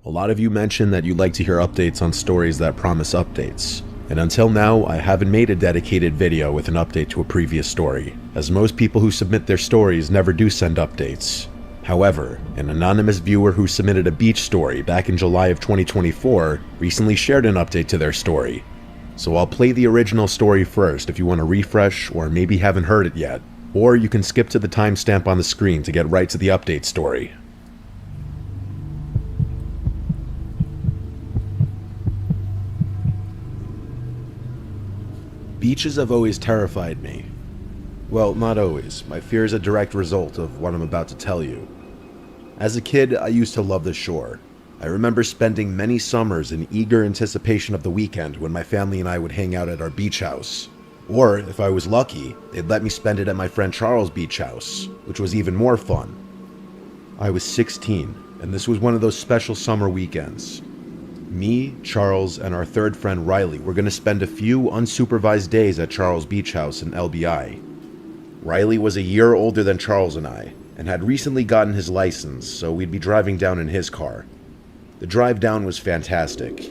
A lot of you mentioned that you'd like to hear updates on stories that promise updates, and until now I haven't made a dedicated video with an update to a previous story, as most people who submit their stories never do send updates. However, an anonymous viewer who submitted a beach story back in July of 2024 recently shared an update to their story. So I'll play the original story first if you want to refresh or maybe haven't heard it yet, or you can skip to the timestamp on the screen to get right to the update story. Beaches have always terrified me. Well, not always. My fear is a direct result of what I'm about to tell you. As a kid, I used to love the shore. I remember spending many summers in eager anticipation of the weekend when my family and I would hang out at our beach house. Or, if I was lucky, they'd let me spend it at my friend Charles' beach house, which was even more fun. I was 16, and this was one of those special summer weekends. Me, Charles, and our third friend Riley were going to spend a few unsupervised days at Charles' beach house in LBI. Riley was a year older than Charles and I, and had recently gotten his license, so we'd be driving down in his car. The drive down was fantastic.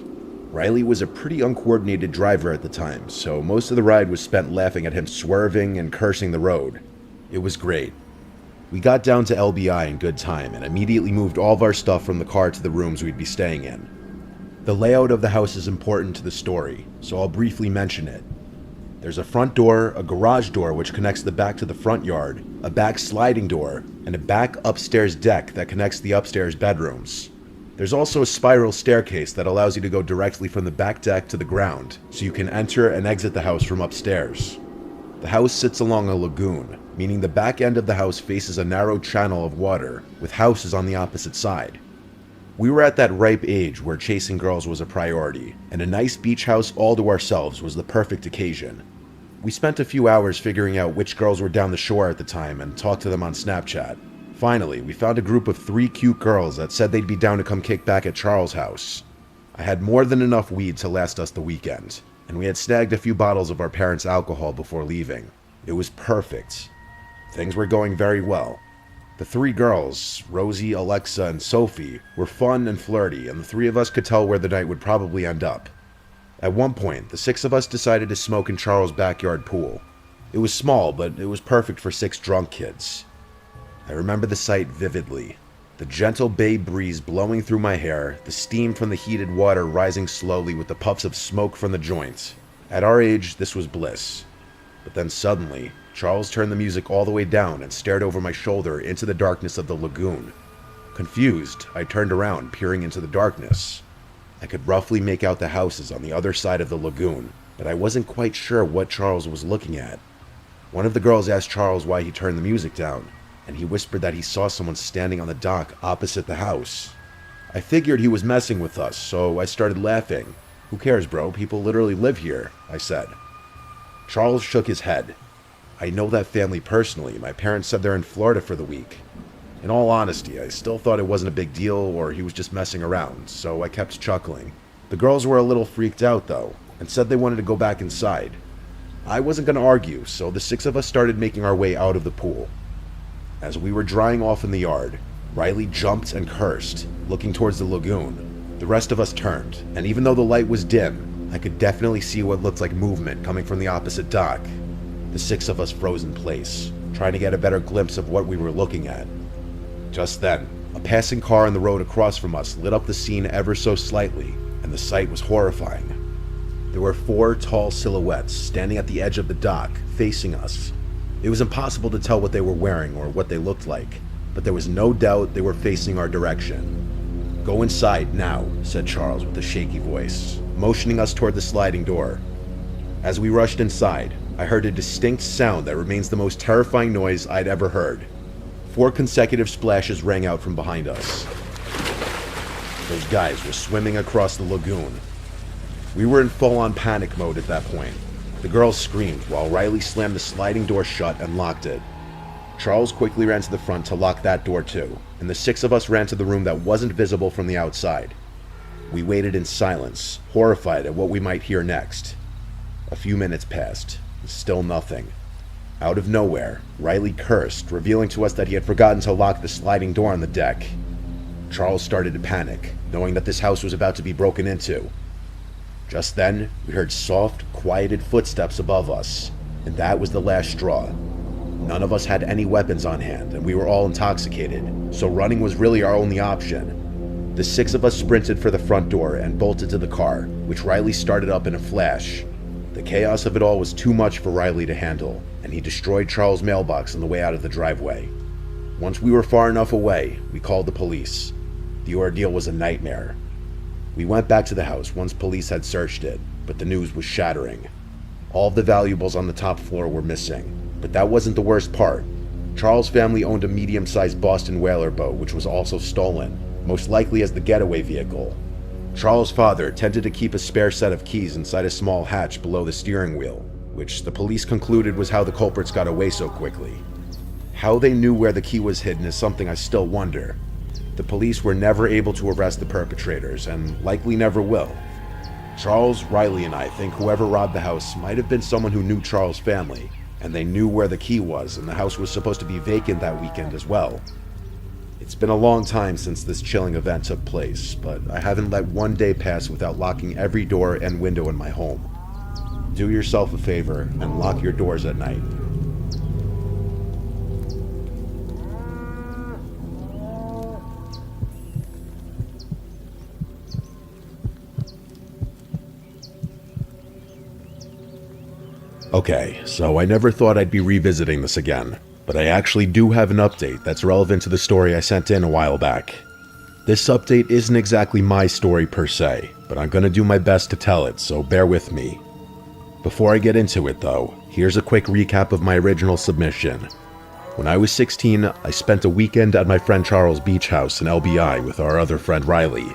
Riley was a pretty uncoordinated driver at the time, so most of the ride was spent laughing at him swerving and cursing the road. It was great. We got down to LBI in good time and immediately moved all of our stuff from the car to the rooms we'd be staying in. The layout of the house is important to the story, so I'll briefly mention it. There's a front door, a garage door which connects the back to the front yard, a back sliding door, and a back upstairs deck that connects the upstairs bedrooms. There's also a spiral staircase that allows you to go directly from the back deck to the ground, so you can enter and exit the house from upstairs. The house sits along a lagoon, meaning the back end of the house faces a narrow channel of water, with houses on the opposite side. We were at that ripe age where chasing girls was a priority, and a nice beach house all to ourselves was the perfect occasion. We spent a few hours figuring out which girls were down the shore at the time and talked to them on Snapchat. Finally, we found a group of 3 cute girls that said they'd be down to come kick back at Charles' house. I had more than enough weed to last us the weekend, and we had snagged a few bottles of our parents' alcohol before leaving. It was perfect. Things were going very well. The 3 girls, Rosie, Alexa, and Sophie, were fun and flirty, and the 3 of us could tell where the night would probably end up. At one point, the 6 of us decided to smoke in Charles' backyard pool. It was small, but it was perfect for 6 drunk kids. I remember the sight vividly. The gentle bay breeze blowing through my hair, the steam from the heated water rising slowly with the puffs of smoke from the joint. At our age, this was bliss. But then suddenly, Charles turned the music all the way down and stared over my shoulder into the darkness of the lagoon. Confused, I turned around, peering into the darkness. I could roughly make out the houses on the other side of the lagoon, but I wasn't quite sure what Charles was looking at. One of the girls asked Charles why he turned the music down, and he whispered that he saw someone standing on the dock opposite the house. I figured he was messing with us, so I started laughing. "Who cares, bro? People literally live here," I said. Charles shook his head. "I know that family personally. My parents said they're in Florida for the week." In all honesty, I still thought it wasn't a big deal or he was just messing around, so I kept chuckling. The girls were a little freaked out though, and said they wanted to go back inside. I wasn't going to argue, so the 6 of us started making our way out of the pool. As we were drying off in the yard, Riley jumped and cursed, looking towards the lagoon. The rest of us turned, and even though the light was dim, I could definitely see what looked like movement coming from the opposite dock. The 6 of us froze in place, trying to get a better glimpse of what we were looking at. Just then, a passing car on the road across from us lit up the scene ever so slightly, and the sight was horrifying. There were 4 tall silhouettes standing at the edge of the dock, facing us. It was impossible to tell what they were wearing or what they looked like, but there was no doubt they were facing our direction. "Go inside now," said Charles with a shaky voice, motioning us toward the sliding door. As we rushed inside, I heard a distinct sound that remains the most terrifying noise I'd ever heard. 4 consecutive splashes rang out from behind us. Those guys were swimming across the lagoon. We were in full-on panic mode at that point. The girls screamed while Riley slammed the sliding door shut and locked it. Charles quickly ran to the front to lock that door too, and the 6 of us ran to the room that wasn't visible from the outside. We waited in silence, horrified at what we might hear next. A few minutes passed, still nothing. Out of nowhere, Riley cursed, revealing to us that he had forgotten to lock the sliding door on the deck. Charles started to panic, knowing that this house was about to be broken into. Just then, we heard soft, quieted footsteps above us, and that was the last straw. None of us had any weapons on hand, and we were all intoxicated, so running was really our only option. The 6 of us sprinted for the front door and bolted to the car, which Riley started up in a flash. The chaos of it all was too much for Riley to handle, and he destroyed Charles' mailbox on the way out of the driveway. Once we were far enough away, we called the police. The ordeal was a nightmare. We went back to the house once police had searched it, but the news was shattering. All of the valuables on the top floor were missing, but that wasn't the worst part. Charles' family owned a medium-sized Boston whaler boat which was also stolen, most likely as the getaway vehicle. Charles' father tended to keep a spare set of keys inside a small hatch below the steering wheel, which the police concluded was how the culprits got away so quickly. How they knew where the key was hidden is something I still wonder. The police were never able to arrest the perpetrators, and likely never will. Charles, Riley, and I think whoever robbed the house might have been someone who knew Charles' family, and they knew where the key was, and the house was supposed to be vacant that weekend as well. It's been a long time since this chilling event took place, but I haven't let one day pass without locking every door and window in my home. Do yourself a favor and lock your doors at night. Okay, so I never thought I'd be revisiting this again, but I actually do have an update that's relevant to the story I sent in a while back. This update isn't exactly my story per se, but I'm gonna do my best to tell it, so bear with me. Before I get into it though, here's a quick recap of my original submission. When I was 16, I spent a weekend at my friend Charles' beach house in LBI with our other friend Riley.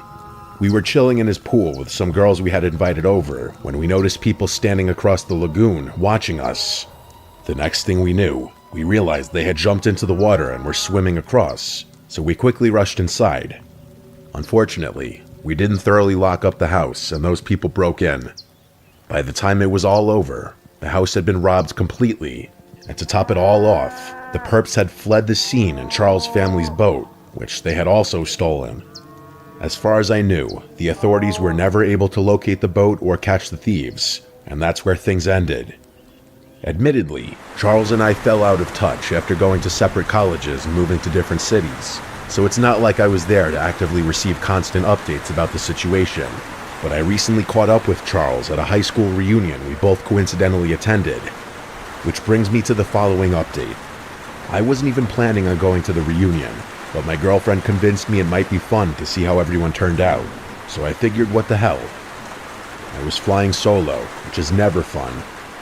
We were chilling in his pool with some girls we had invited over when we noticed people standing across the lagoon watching us. The next thing we knew, we realized they had jumped into the water and were swimming across, so we quickly rushed inside. Unfortunately, we didn't thoroughly lock up the house and those people broke in. By the time it was all over, the house had been robbed completely, and to top it all off, the perps had fled the scene in Charles' family's boat, which they had also stolen. As far as I knew, the authorities were never able to locate the boat or catch the thieves, and that's where things ended. Admittedly, Charles and I fell out of touch after going to separate colleges and moving to different cities, so it's not like I was there to actively receive constant updates about the situation, but I recently caught up with Charles at a high school reunion we both coincidentally attended. Which brings me to the following update. I wasn't even planning on going to the reunion, but my girlfriend convinced me it might be fun to see how everyone turned out, so I figured what the hell. I was flying solo, which is never fun,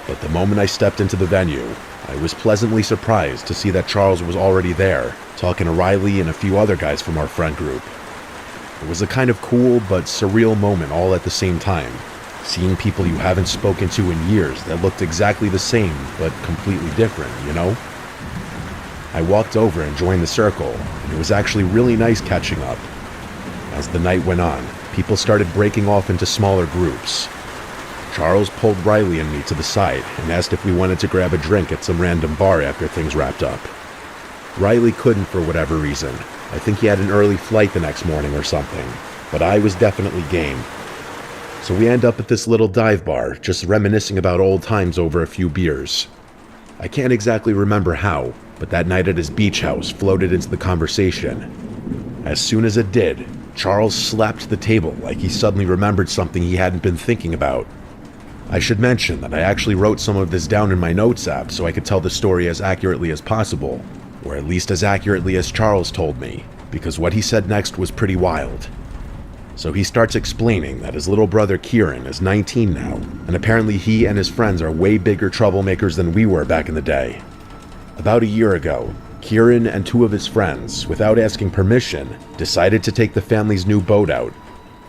but the moment I stepped into the venue, I was pleasantly surprised to see that Charles was already there, talking to Riley and a few other guys from our friend group. It was a kind of cool but surreal moment all at the same time, seeing people you haven't spoken to in years that looked exactly the same but completely different, you know? I walked over and joined the circle, and it was actually really nice catching up. As the night went on, people started breaking off into smaller groups. Charles pulled Riley and me to the side and asked if we wanted to grab a drink at some random bar after things wrapped up. Riley couldn't for whatever reason. I think he had an early flight the next morning or something, but I was definitely game. So we end up at this little dive bar, just reminiscing about old times over a few beers. I can't exactly remember how, but that night at his beach house floated into the conversation. As soon as it did, Charles slapped the table like he suddenly remembered something he hadn't been thinking about. I should mention that I actually wrote some of this down in my notes app so I could tell the story as accurately as possible, or at least as accurately as Charles told me, because what he said next was pretty wild. So he starts explaining that his little brother Kieran is 19 now, and apparently he and his friends are way bigger troublemakers than we were back in the day. About a year ago, Kieran and 2 of his friends, without asking permission, decided to take the family's new boat out.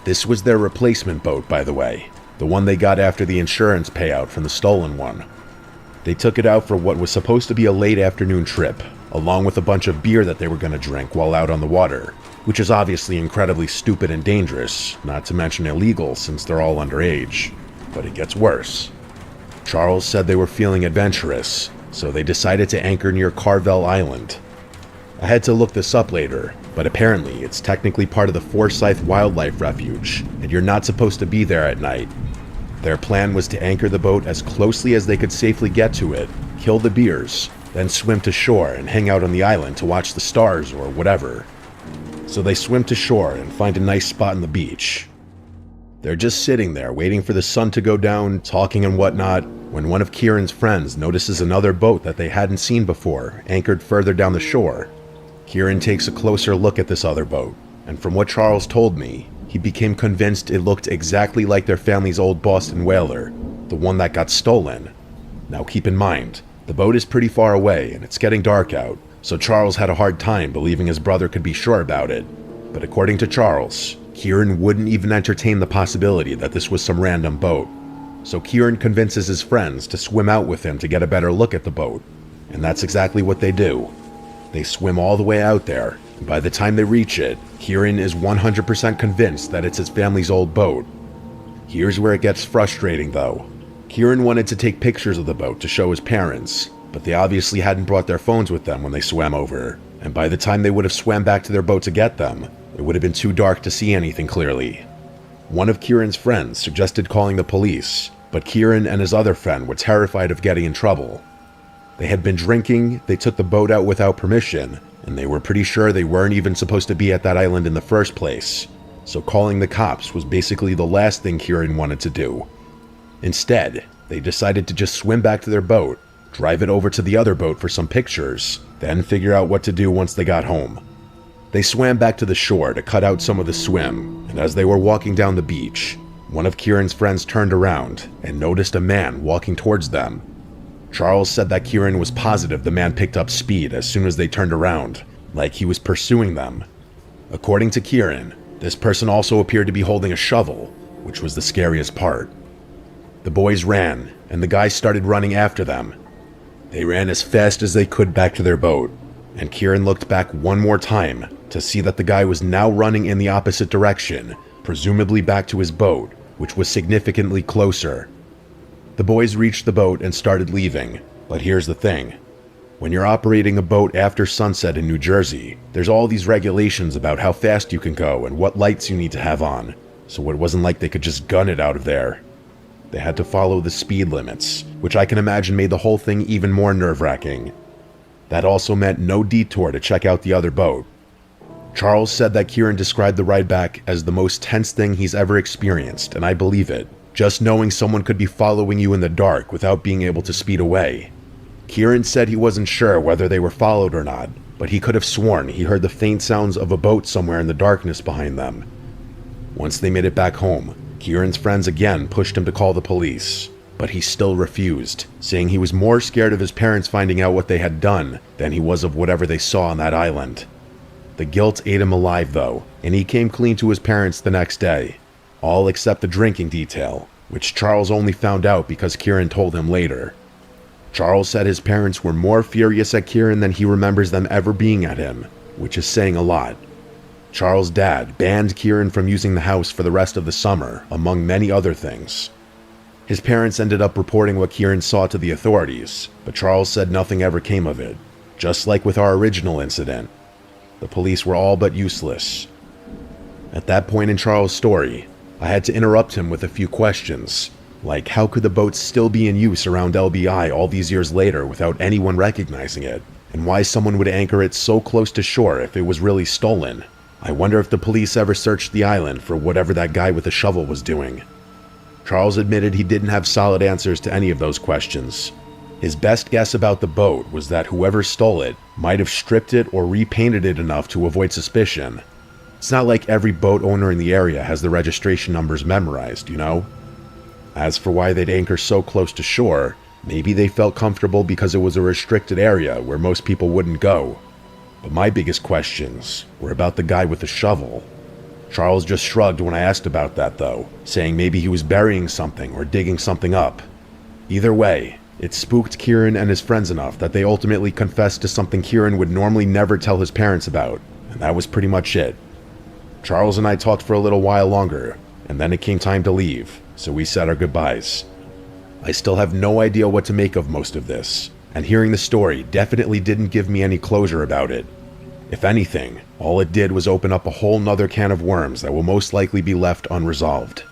This was their replacement boat, by the way, the one they got after the insurance payout from the stolen one. They took it out for what was supposed to be a late afternoon trip, along with a bunch of beer that they were going to drink while out on the water, which is obviously incredibly stupid and dangerous, not to mention illegal since they're all underage. But it gets worse. Charles said they were feeling adventurous, so they decided to anchor near Carvel Island. I had to look this up later, but apparently it's technically part of the Forsyth Wildlife Refuge, and you're not supposed to be there at night. Their plan was to anchor the boat as closely as they could safely get to it, kill the bears, then swim to shore and hang out on the island to watch the stars or whatever. So they swim to shore and find a nice spot on the beach. They're just sitting there waiting for the sun to go down, talking and whatnot, when one of Kieran's friends notices another boat that they hadn't seen before, anchored further down the shore. Kieran takes a closer look at this other boat, and from what Charles told me, he became convinced it looked exactly like their family's old Boston whaler, the one that got stolen. Now keep in mind, the boat is pretty far away and it's getting dark out, so Charles had a hard time believing his brother could be sure about it. But according to Charles, Kieran wouldn't even entertain the possibility that this was some random boat. So Kieran convinces his friends to swim out with him to get a better look at the boat. And that's exactly what they do. They swim all the way out there, and by the time they reach it, Kieran is 100% convinced that it's his family's old boat. Here's where it gets frustrating though. Kieran wanted to take pictures of the boat to show his parents, but they obviously hadn't brought their phones with them when they swam over, and by the time they would have swam back to their boat to get them, it would have been too dark to see anything clearly. One of Kieran's friends suggested calling the police, but Kieran and his other friend were terrified of getting in trouble. They had been drinking, they took the boat out without permission, and they were pretty sure they weren't even supposed to be at that island in the first place, so calling the cops was basically the last thing Kieran wanted to do. Instead, they decided to just swim back to their boat, drive it over to the other boat for some pictures, then figure out what to do once they got home. They swam back to the shore to cut out some of the swim, and as they were walking down the beach, one of Kieran's friends turned around and noticed a man walking towards them. Charles said that Kieran was positive the man picked up speed as soon as they turned around, like he was pursuing them. According to Kieran, this person also appeared to be holding a shovel, which was the scariest part. The boys ran, and the guy started running after them. They ran as fast as they could back to their boat, and Kieran looked back one more time to see that the guy was now running in the opposite direction, presumably back to his boat, which was significantly closer. The boys reached the boat and started leaving, but here's the thing. When you're operating a boat after sunset in New Jersey, there's all these regulations about how fast you can go and what lights you need to have on, so it wasn't like they could just gun it out of there. They had to follow the speed limits, which I can imagine made the whole thing even more nerve-wracking. That also meant no detour to check out the other boat. Charles said that Kieran described the ride back as the most tense thing he's ever experienced, and I believe it. Just knowing someone could be following you in the dark without being able to speed away. Kieran said he wasn't sure whether they were followed or not, but he could have sworn he heard the faint sounds of a boat somewhere in the darkness behind them. Once they made it back home, Kieran's friends again pushed him to call the police, but he still refused, saying he was more scared of his parents finding out what they had done than he was of whatever they saw on that island. The guilt ate him alive though, and he came clean to his parents the next day, all except the drinking detail, which Charles only found out because Kieran told him later. Charles said his parents were more furious at Kieran than he remembers them ever being at him, which is saying a lot. Charles' dad banned Kieran from using the house for the rest of the summer, among many other things. His parents ended up reporting what Kieran saw to the authorities, but Charles said nothing ever came of it, just like with our original incident. The police were all but useless. At that point in Charles' story, I had to interrupt him with a few questions, like how could the boat still be in use around LBI all these years later without anyone recognizing it, and why someone would anchor it so close to shore if it was really stolen. I wonder if the police ever searched the island for whatever that guy with the shovel was doing. Charles admitted he didn't have solid answers to any of those questions. His best guess about the boat was that whoever stole it might have stripped it or repainted it enough to avoid suspicion. It's not like every boat owner in the area has the registration numbers memorized, you know? As for why they'd anchor so close to shore, maybe they felt comfortable because it was a restricted area where most people wouldn't go. But my biggest questions were about the guy with the shovel. Charles just shrugged when I asked about that though, saying maybe he was burying something or digging something up. Either way, it spooked Kieran and his friends enough that they ultimately confessed to something Kieran would normally never tell his parents about, and that was pretty much it. Charles and I talked for a little while longer, and then it came time to leave, so we said our goodbyes. I still have no idea what to make of most of this, and hearing the story definitely didn't give me any closure about it. If anything, all it did was open up a whole nother can of worms that will most likely be left unresolved.